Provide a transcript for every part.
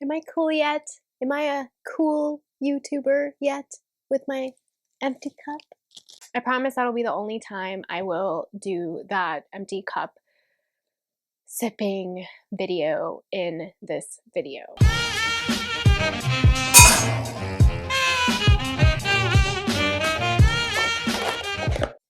Am I cool yet? Am I a cool YouTuber yet with my empty cup? I promise that'll be the only time I will do that empty cup sipping video in this video.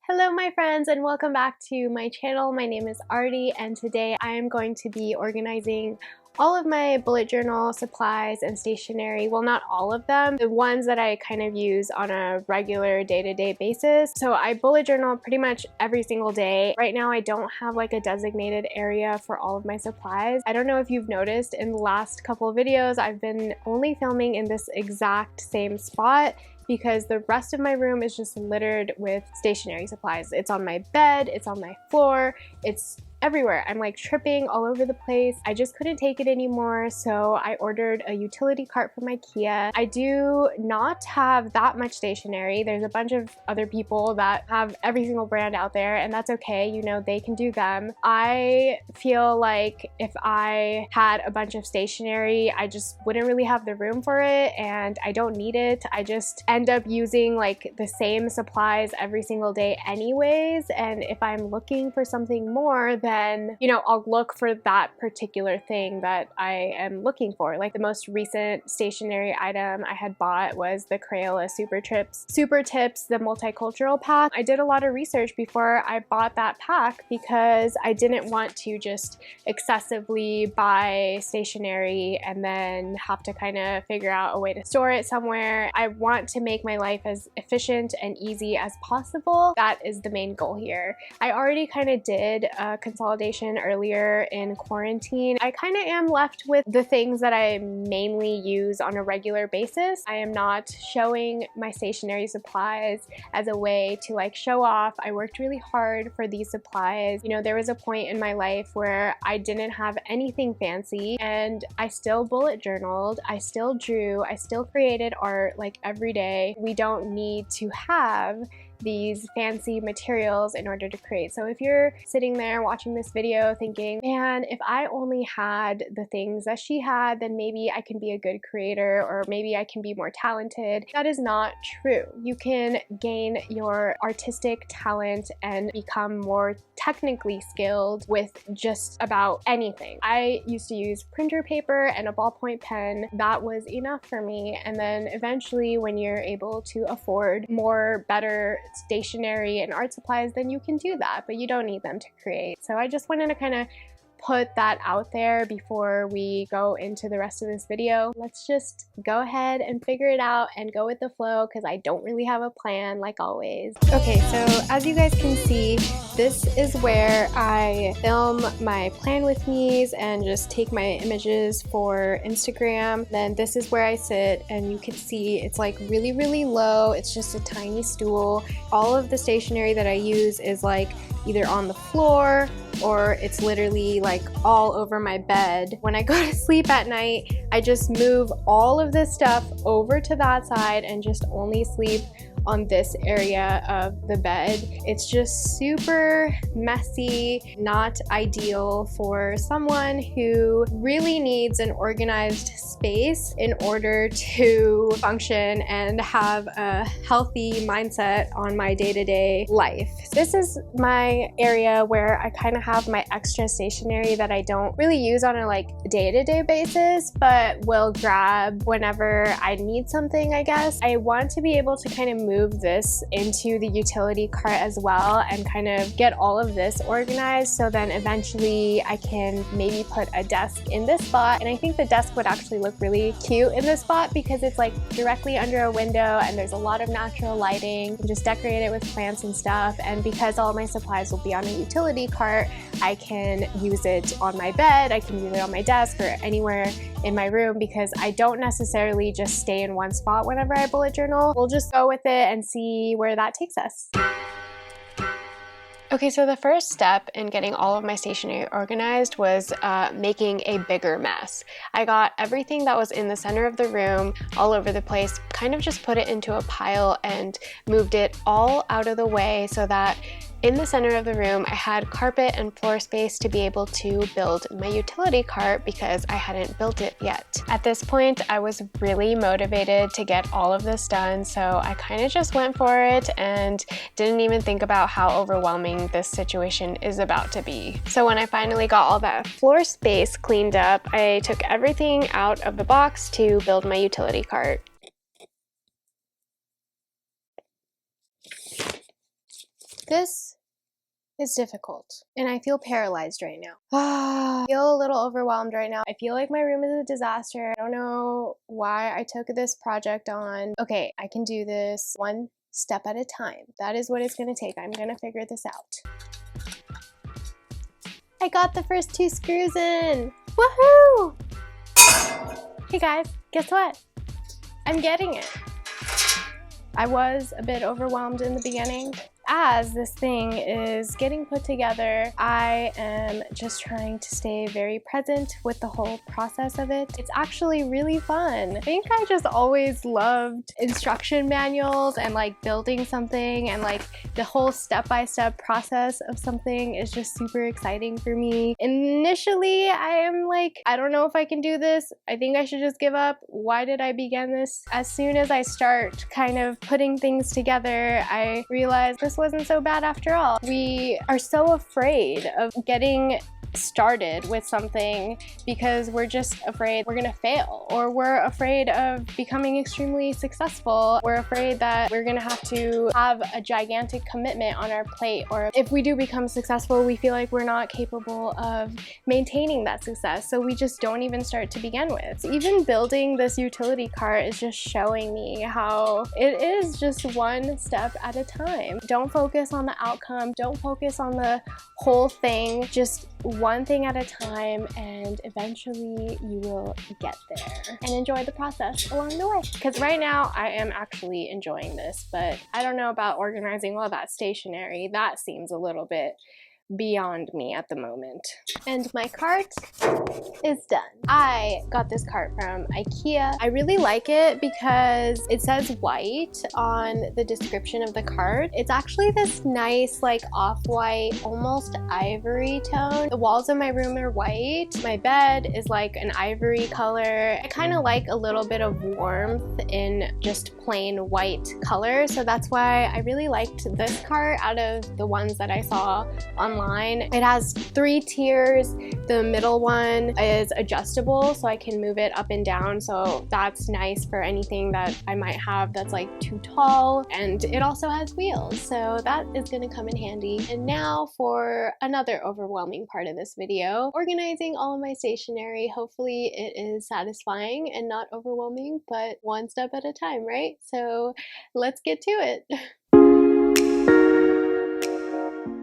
Hello my friends and welcome back to my channel. My name is Artie and today I am going to be organizing all of my bullet journal supplies and stationery. Well, not all of them, the ones that I kind of use on a regular day-to-day basis. So I bullet journal pretty much every single day. Right now I don't have like a designated area for all of my supplies. I don't know if you've noticed in the last couple of videos I've been only filming in this exact same spot because the rest of my room is just littered with stationery supplies. It's on my bed, it's on my floor, it's everywhere. I'm like tripping all over the place. I just couldn't take it anymore, so I ordered a utility cart from IKEA. I do not have that much stationery. There's a bunch of other people that have every single brand out there, and that's okay. You know, they can do them. I feel like if I had a bunch of stationery, I just wouldn't really have the room for it, and I don't need it. I just end up using like the same supplies every single day anyways, and if I'm looking for something more, then you know, I'll look for that particular thing that I am looking for. Like the most recent stationery item I had bought was the Crayola Super Tips, the multicultural pack. I did a lot of research before I bought that pack because I didn't want to just excessively buy stationery and then have to kind of figure out a way to store it somewhere. I want to make my life as efficient and easy as possible. That is the main goal here. I already kind of did a consolidation earlier in quarantine. I kind of am left with the things that I mainly use on a regular basis. I am not showing my stationery supplies as a way to like show off. I worked really hard for these supplies. You know, there was a point in my life where I didn't have anything fancy and I still bullet journaled, I still drew, I still created art like every day. We don't need to have these fancy materials in order to create. So if you're sitting there watching this video thinking, man, if I only had the things that she had, then maybe I can be a good creator or maybe I can be more talented. That is not true. You can gain your artistic talent and become more technically skilled with just about anything. I used to use printer paper and a ballpoint pen. That was enough for me. And then eventually when you're able to afford more better stationery and art supplies, then you can do that, but you don't need them to create. So I just wanted to kind of put that out there before we go into the rest of this video. Let's just go ahead and figure it out and go with the flow because I don't really have a plan like always. Okay, so as you guys can see, this is where I film my plan with me's and just take my images for Instagram. Then this is where I sit and you can see it's like really, really low. It's just a tiny stool. All of the stationery that I use is like either on the floor or it's literally like all over my bed. When I go to sleep at night, I just move all of this stuff over to that side and just only sleep on this area of the bed. It's just super messy, not ideal for someone who really needs an organized space in order to function and have a healthy mindset on my day-to-day life. This is my area where I kind of have my extra stationery that I don't really use on a like day-to-day basis, but will grab whenever I need something, I guess. I want to be able to kind of move this into the utility cart as well and kind of get all of this organized, so then eventually I can maybe put a desk in this spot. And I think the desk would actually look really cute in this spot because it's like directly under a window and there's a lot of natural lighting. You can just decorate it with plants and stuff, and because all my supplies will be on a utility cart, I can use it on my bed, I can use it on my desk or anywhere in my room because I don't necessarily just stay in one spot whenever I bullet journal. We'll just go with it and see where that takes us. Okay, so the first step in getting all of my stationery organized was making a bigger mess. I got everything that was in the center of the room all over the place, kind of just put it into a pile and moved it all out of the way so that In the center of the room, I had carpet and floor space to be able to build my utility cart because I hadn't built it yet. At this point, I was really motivated to get all of this done, so I kind of just went for it and didn't even think about how overwhelming this situation is about to be. So when I finally got all that floor space cleaned up, I took everything out of the box to build my utility cart. This is difficult, and I feel paralyzed right now. I feel a little overwhelmed right now. I feel like my room is a disaster. I don't know why I took this project on. Okay, I can do this one step at a time. That is what it's gonna take. I'm gonna figure this out. I got the first 2 screws in! Woohoo! Hey guys, guess what? I'm getting it. I was a bit overwhelmed in the beginning. As this thing is getting put together, I am just trying to stay very present with the whole process of it. It's actually really fun. I think I just always loved instruction manuals and like building something, and like the whole step-by-step process of something is just super exciting for me. Initially, I am like, I don't know if I can do this. I think I should just give up. Why did I begin this? As soon as I start kind of putting things together, I realized this wasn't so bad after all. We are so afraid of getting started with something because we're just afraid we're gonna fail, or we're afraid of becoming extremely successful. We're afraid that we're gonna have to have a gigantic commitment on our plate, or if we do become successful, we feel like we're not capable of maintaining that success, so we just don't even start to begin with. Even building this utility cart is just showing me how it is just one step at a time. Don't focus on the outcome, don't focus on the whole thing, just one thing at a time, and eventually you will get there. And enjoy the process along the way. Because right now I am actually enjoying this, but I don't know about organizing all that stationery. That seems a little bit beyond me at the moment. And my cart is done. I got this cart from IKEA. I really like it because it says white on the description of the cart. It's actually this nice like off-white, almost ivory tone. The walls of my room are white. My bed is like an ivory color. I kind of like a little bit of warmth in just plain white color, so that's why I really liked this cart out of the ones that I saw online. It has 3 tiers. The middle one is adjustable, so I can move it up and down, so that's nice for anything that I might have that's like too tall. And it also has wheels, so that is going to come in handy. And now for another overwhelming part of this video, organizing all of my stationery. Hopefully it is satisfying and not overwhelming, but one step at a time, right? So let's get to it.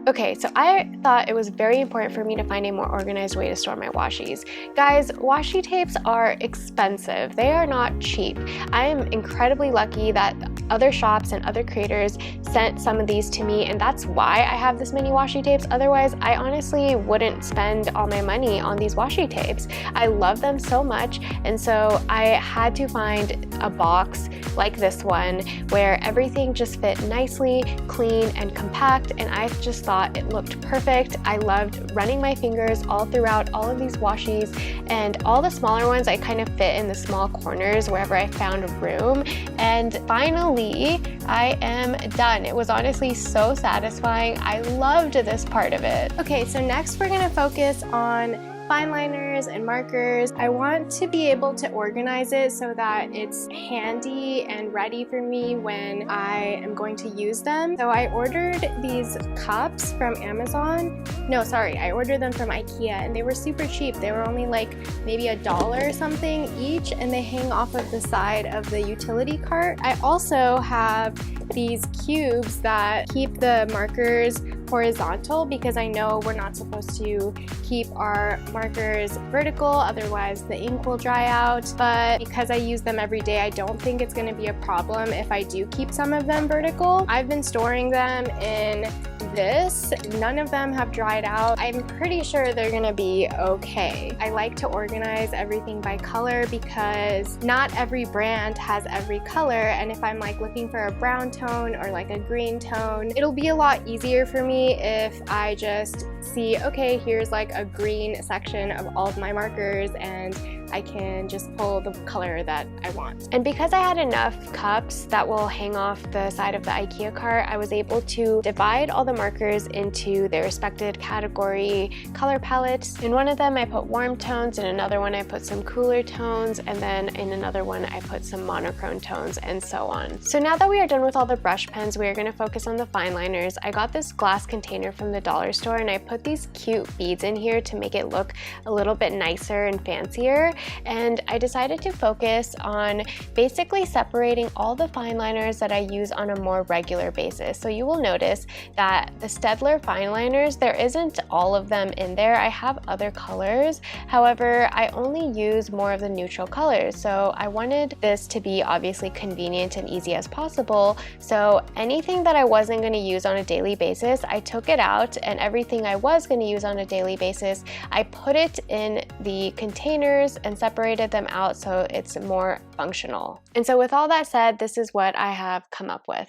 Okay, so I thought it was very important for me to find a more organized way to store my washies. Guys, washi tapes are expensive. They are not cheap. I am incredibly lucky that other shops and other creators sent some of these to me, and that's why I have this many washi tapes. Otherwise, I honestly wouldn't spend all my money on these washi tapes. I love them so much, and so I had to find a box like this one where everything just fit nicely, clean, and compact, and I just thought it looked perfect. I loved running my fingers all throughout all of these washies, and all the smaller ones I kind of fit in the small corners wherever I found room. And finally, I am done. It was honestly so satisfying. I loved this part of it. Okay, so next we're gonna focus on fine liners and markers. I want to be able to organize it so that it's handy and ready for me when I am going to use them. So I ordered these cups from Amazon. No, sorry, I ordered them from IKEA, and they were super cheap. They were only like maybe $1 or something each, and they hang off of the side of the utility cart. I also have these cubes that keep the markers horizontal because I know we're not supposed to keep our markers vertical, otherwise the ink will dry out. But because I use them every day, I don't think it's going to be a problem if I do keep some of them vertical. I've been storing them in this. None of them have dried out. I'm pretty sure they're gonna be okay. I like to organize everything by color because not every brand has every color, and if I'm like looking for a brown tone or like a green tone, it'll be a lot easier for me if I just see, okay, here's like a green section of all of my markers and I can just pull the color that I want. And because I had enough cups that will hang off the side of the IKEA cart, I was able to divide all the markers into their respected category color palettes. In one of them I put warm tones, in another one I put some cooler tones, and then in another one I put some monochrome tones, and so on. So now that we are done with all the brush pens, we are going to focus on the fine liners. I got this glass container from the dollar store and I put these cute beads in here to make it look a little bit nicer and fancier. And I decided to focus on basically separating all the fine liners that I use on a more regular basis. So you will notice that the Staedtler fine liners, there isn't all of them in there. I have other colors. However, I only use more of the neutral colors. So I wanted this to be obviously convenient and easy as possible. So anything that I wasn't going to use on a daily basis, I took it out, and everything I was going to use on a daily basis, I put it in the containers and separated them out so it's more functional. And so with all that said, this is what I have come up with.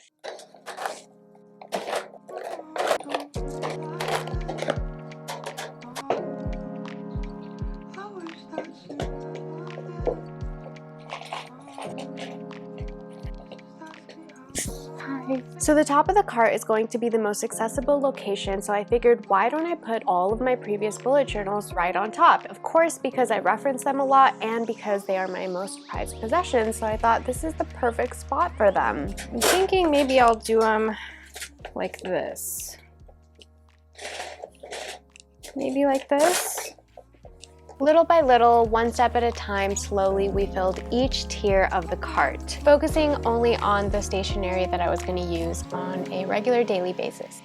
So the top of the cart is going to be the most accessible location, so I figured, why don't I put all of my previous bullet journals right on top? Of course, because I reference them a lot and because they are my most prized possessions, so I thought this is the perfect spot for them. I'm thinking maybe I'll do them like this. Maybe like this. Little by little, one step at a time, slowly we filled each tier of the cart, focusing only on the stationery that I was going to use on a regular daily basis.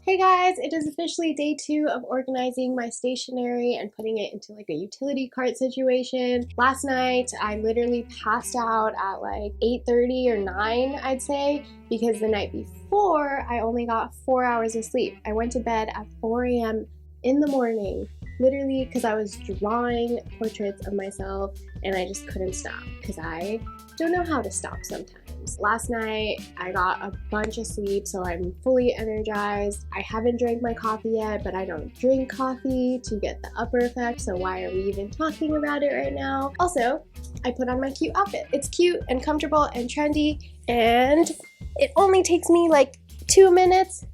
Hey guys, it is officially day 2 of organizing my stationery and putting it into like a utility cart situation. Last night, I literally passed out at like 8:30 or 9, I'd say, because the night before, I only got 4 hours of sleep. I went to bed at 4 a.m. in the morning, literally because I was drawing portraits of myself and I just couldn't stop because I don't know how to stop sometimes. Last night I got a bunch of sleep, so I'm fully energized. I haven't drank my coffee yet, but I don't drink coffee to get the upper effect, so why are we even talking about it right now? Also, I put on my cute outfit. It's cute and comfortable and trendy, and it only takes me like 2 minutes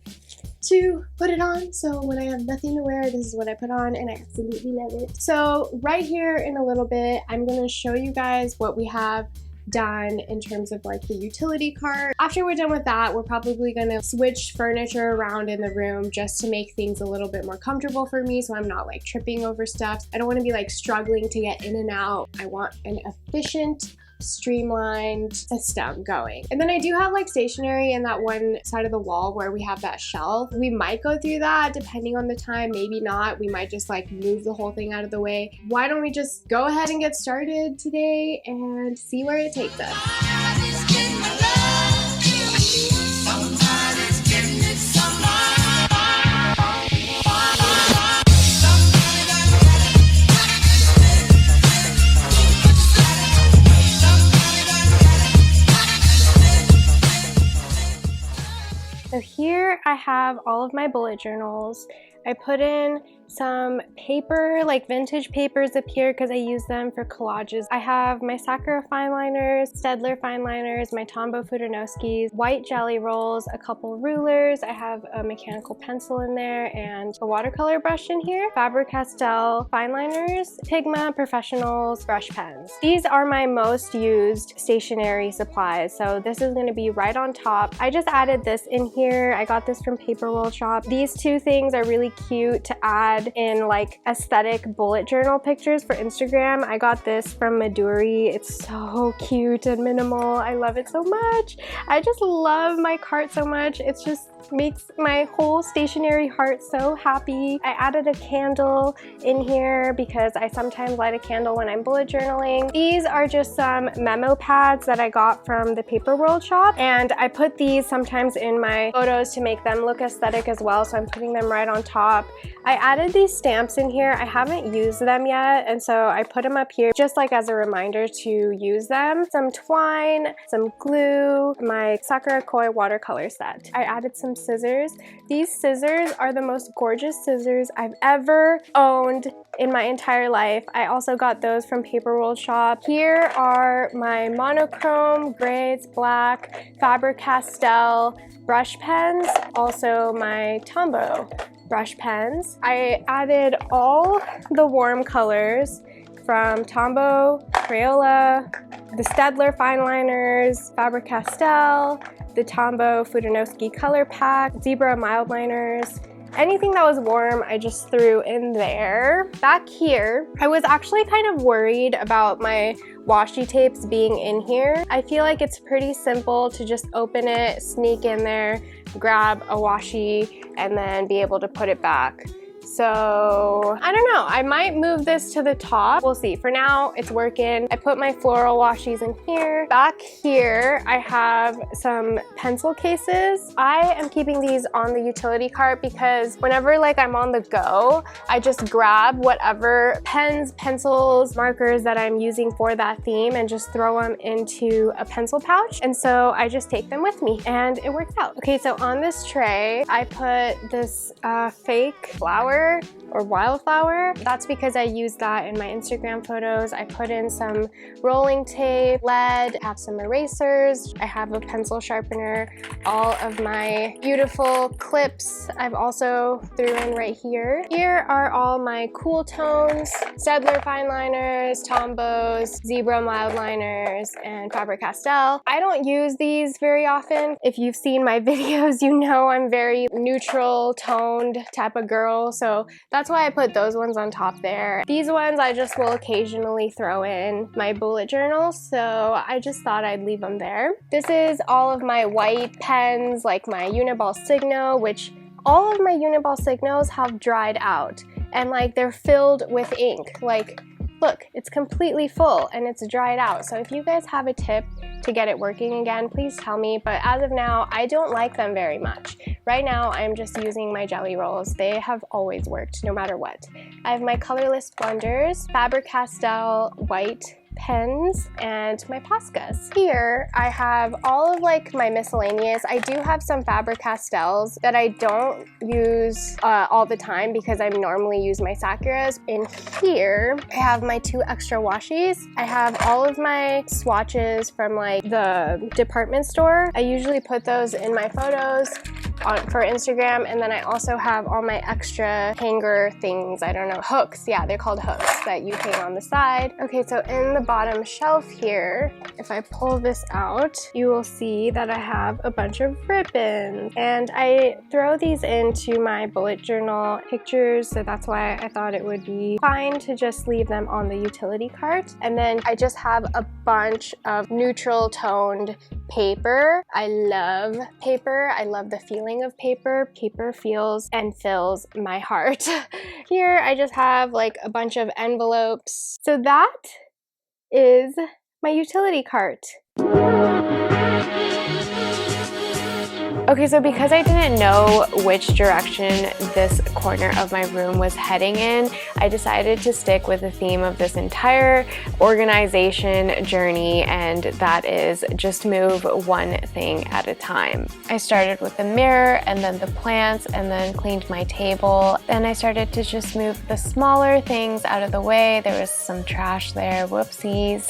to put it on. So when I have nothing to wear, this is what I put on and I absolutely love it. So right here in a little bit, I'm gonna show you guys what we have done in terms of like the utility cart. After we're done with that, we're probably gonna switch furniture around in the room just to make things a little bit more comfortable for me so I'm not like tripping over stuff. I don't want to be like struggling to get in and out. I want an efficient, streamlined system going. And then I do have like stationery in that one side of the wall where we have that shelf. We might go through that depending on the time, maybe not. We might just like move the whole thing out of the way. Why don't we just go ahead and get started today and see where it takes us. So here I have all of my bullet journals. I put in some paper, like vintage papers up here because I use them for collages. I have my Sakura fine liners, Staedtler fine liners, my Tombow Fudanowskis, white jelly rolls, a couple rulers. I have a mechanical pencil in there and a watercolor brush in here, Faber-Castell fine liners, Pigma Professionals brush pens. These are my most used stationery supplies, so this is going to be right on top. I just added this in here. I got this from Paper Roll Shop. These two things are really cute to add in like aesthetic bullet journal pictures for Instagram. I got this from Maduri. It's so cute and minimal. I love it so much. I just love my cart so much. It's just makes my whole stationery heart so happy. I added a candle in here because I sometimes light a candle when I'm bullet journaling. These are just some memo pads that I got from the Paper World shop, and I put these sometimes in my photos to make them look aesthetic as well, so I'm putting them right on top. I added these stamps in here. I haven't used them yet, and so I put them up here just like as a reminder to use them. Some twine, some glue, my Sakura Koi watercolor set. I added some scissors. These scissors are the most gorgeous scissors I've ever owned in my entire life. I also got those from Paper World shop. Here are my monochrome, grays, black, Faber-Castell brush pens, also my Tombow brush pens. I added all the warm colors from Tombow, Crayola, the Staedtler fine liners, Faber-Castell, the Tombow Fudanowski color pack, Zebra mild liners. Anything that was warm, I just threw in there. Back here, I was actually kind of worried about my washi tapes being in here. I feel like it's pretty simple to just open it, sneak in there, grab a washi, and then be able to put it back. So I don't know, I might move this to the top. We'll see. For now, it's working. I put my floral washies in here. Back here, I have some pencil cases. I am keeping these on the utility cart because whenever like I'm on the go, I just grab whatever pens, pencils, markers that I'm using for that theme and just throw them into a pencil pouch. And so I just take them with me and it works out. Okay, so on this tray, I put this fake flower or wildflower. That's because I used that in my Instagram photos. I put in some rolling tape, lead, have some erasers. I have a pencil sharpener, all of my beautiful clips I've also threw in right here. Here are all my cool tones, Staedtler fine liners, Tombows, Zebra mild liners, and Faber-Castell. I don't use these very often. If you've seen my videos, you know I'm very neutral toned type of girl, so that's why I put those ones on top there. These ones I just will occasionally throw in my bullet journal, so I just thought I'd leave them there. This is all of my white pens, like my Uniball Signo, which all of my Uniball Signos have dried out and like they're filled with ink. Like, look, it's completely full and it's dried out. So if you guys have a tip to get it working again, please tell me. But as of now, I don't like them very much. Right now, I'm just using my jelly rolls. They have always worked, no matter what. I have my Colorless Blenders, Faber-Castell white pens, and my Poscas. Here I have all of like my miscellaneous. I do have some Faber-Castells that I don't use all the time because I normally use my Sakuras. In here I have my 2 extra washies. I have all of my swatches from like the department store. I usually put those in my photos for Instagram, and then I also have all my extra hanger things, I don't know, hooks, yeah, they're called hooks that you hang on the side. Okay, so in the bottom shelf here, if I pull this out, you will see that I have a bunch of ribbons, and I throw these into my bullet journal pictures, so that's why I thought it would be fine to just leave them on the utility cart. And then I just have a bunch of neutral toned paper. I love paper. I love the feeling of paper. Paper feels and fills my heart. Here I just have like a bunch of envelopes. So that is my utility cart. Okay, so because I didn't know which direction this corner of my room was heading in, I decided to stick with the theme of this entire organization journey, and that is just move one thing at a time. I started with the mirror and then the plants and then cleaned my table. Then I started to just move the smaller things out of the way. There was some trash there, whoopsies.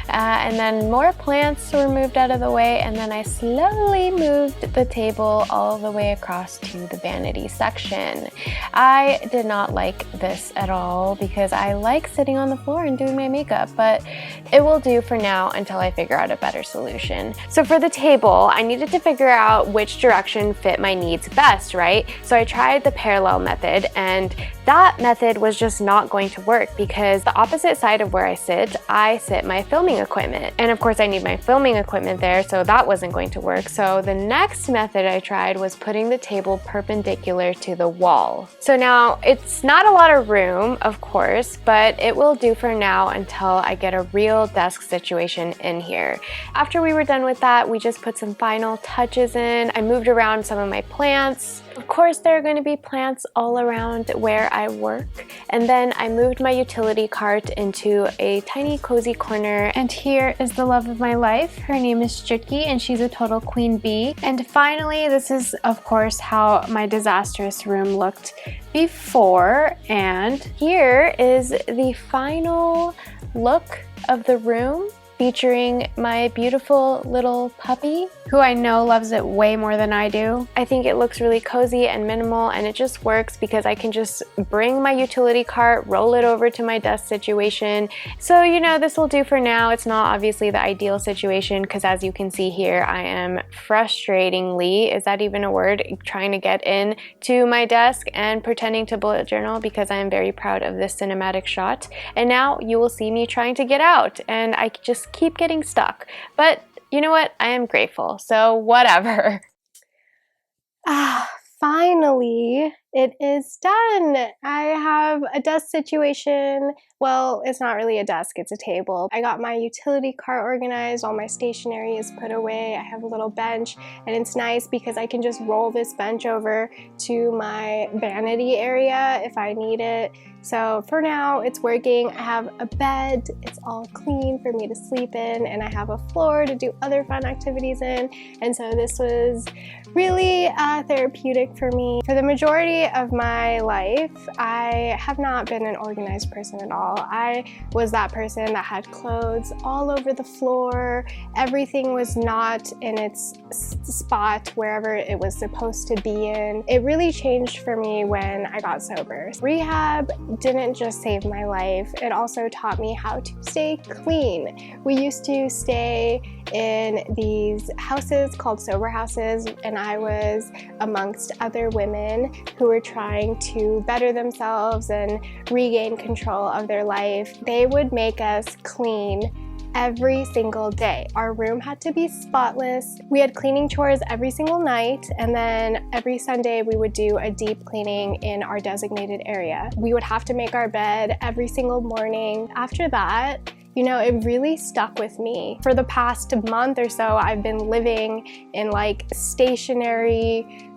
And then more plants were moved out of the way, and then I slowly moved the table all the way across to the vanity section. I did not like this at all because I like sitting on the floor and doing my makeup, but it will do for now until I figure out a better solution. So for the table, I needed to figure out which direction fit my needs best, right? So I tried the parallel method, and that method was just not going to work because the opposite side of where I sit my filming equipment. And of course I need my filming equipment there, so that wasn't going to work. So the next method I tried was putting the table perpendicular to the wall. So now it's not a lot of room, of course, but it will do for now until I get a real desk situation in here. After we were done with that, we just put some final touches in. I moved around some of my plants. Of course, there are going to be plants all around where I work. And then I moved my utility cart into a tiny cozy corner. And here is the love of my life. Her name is Cutie and she's a total queen bee. And finally, this is of course how my disastrous room looked before. And here is the final look of the room, featuring my beautiful little puppy, who I know loves it way more than I do. I think it looks really cozy and minimal, and it just works because I can just bring my utility cart, roll it over to my desk situation. So, you know, this will do for now. It's not obviously the ideal situation because as you can see here, I am frustratingly, is that even a word, trying to get in to my desk and pretending to bullet journal because I am very proud of this cinematic shot. And now you will see me trying to get out, and I just keep getting stuck. But you know what? I am grateful, so whatever. Finally, it is done. I have a desk situation. Well, it's not really a desk, it's a table. I got my utility cart organized, all my stationery is put away. I have a little bench, and it's nice because I can just roll this bench over to my vanity area if I need it. So for now, it's working. I have a bed, it's all clean for me to sleep in, and I have a floor to do other fun activities in. And so this was really therapeutic for me. For the majority of my life, I have not been an organized person at all. I was that person that had clothes all over the floor. Everything was not in its spot wherever it was supposed to be in. It really changed for me when I got sober. Rehab didn't just save my life, it also taught me how to stay clean. We used to stay in these houses called sober houses, and I was amongst other women who were trying to better themselves and regain control of their life. They would make us clean every single day. Our room had to be spotless. We had cleaning chores every single night, and then every Sunday we would do a deep cleaning in our designated area. We would have to make our bed every single morning. After that, you know, it really stuck with me. For the past month or so, I've been living in like stationary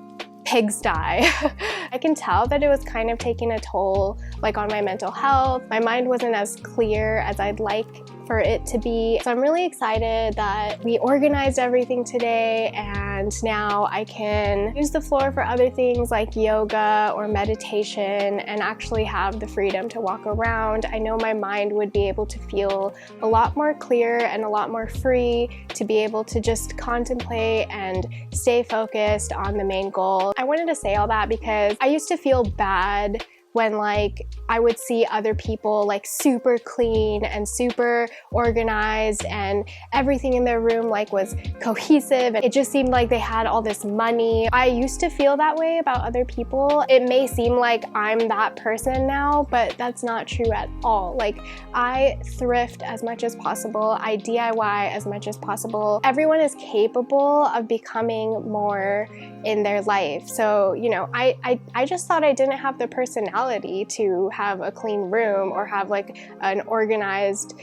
pigsty. I can tell that it was kind of taking a toll like on my mental health. My mind wasn't as clear as I'd like for it to be. So I'm really excited that we organized everything today, and now I can use the floor for other things like yoga or meditation and actually have the freedom to walk around. I know my mind would be able to feel a lot more clear and a lot more free to be able to just contemplate and stay focused on the main goal. I wanted to say all that because I used to feel bad when like I would see other people like super clean and super organized and everything in their room like was cohesive, and it just seemed like they had all this money. I used to feel that way about other people. It may seem like I'm that person now, but that's not true at all. Like, I thrift as much as possible. I DIY as much as possible. Everyone is capable of becoming more in their life. So, you know, I just thought I didn't have the personality to have a clean room or have like an organized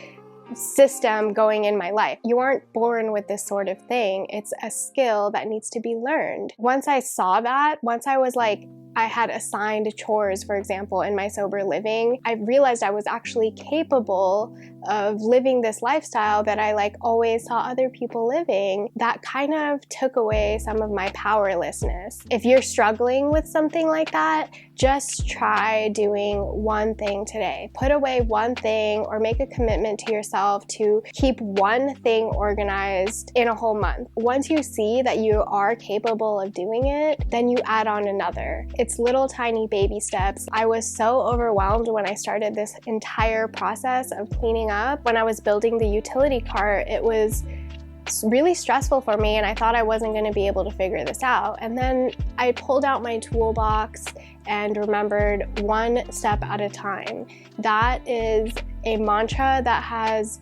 system going in my life. You aren't born with this sort of thing. It's a skill that needs to be learned. Once I saw that, once I was like, I had assigned chores, for example, in my sober living, I realized I was actually capable of living this lifestyle that I like always saw other people living. That kind of took away some of my powerlessness. If you're struggling with something like that, just try doing one thing today. Put away one thing or make a commitment to yourself to keep one thing organized in a whole month. Once you see that you are capable of doing it, then you add on another. It's little tiny baby steps. I was so overwhelmed when I started this entire process of cleaning up. When I was building the utility cart, it was really stressful for me, and I thought I wasn't going to be able to figure this out. And then I pulled out my toolbox and remembered one step at a time. That is a mantra that has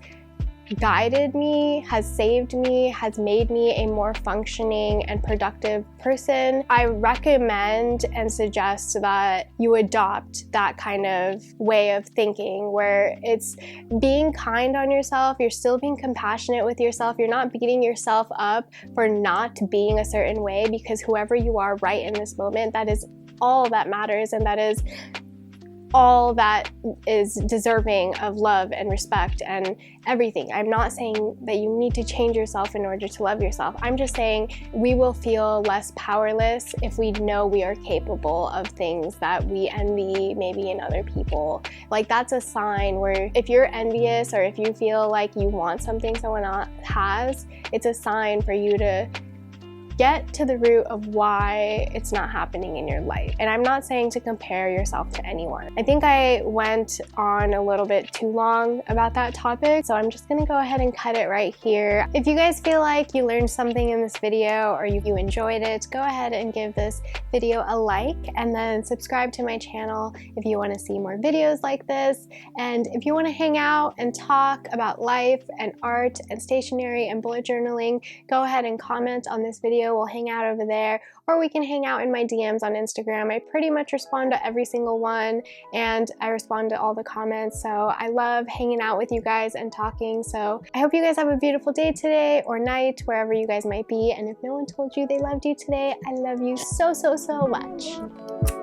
guided me, has saved me, has made me a more functioning and productive person. I recommend and suggest that you adopt that kind of way of thinking, where it's being kind on yourself, you're still being compassionate with yourself, you're not beating yourself up for not being a certain way, because whoever you are right in this moment, that is all that matters, and that is all that is deserving of love and respect and everything. I'm not saying that you need to change yourself in order to love yourself. I'm just saying we will feel less powerless if we know we are capable of things that we envy maybe in other people. Like, that's a sign where if you're envious or if you feel like you want something someone else has, it's a sign for you to get to the root of why it's not happening in your life. And I'm not saying to compare yourself to anyone. I think I went on a little bit too long about that topic, so I'm just gonna go ahead and cut it right here. If you guys feel like you learned something in this video or you enjoyed it, go ahead and give this video a like, and then subscribe to my channel if you want to see more videos like this. And if you want to hang out and talk about life and art and stationery and bullet journaling, go ahead and comment on this video. We'll hang out over there, or we can hang out in my DMs on Instagram. I pretty much respond to every single one, and I respond to all the comments, so I love hanging out with you guys and talking. So I hope you guys have a beautiful day today or night, wherever you guys might be, and if no one told you they loved you today, I love you so, so, so much.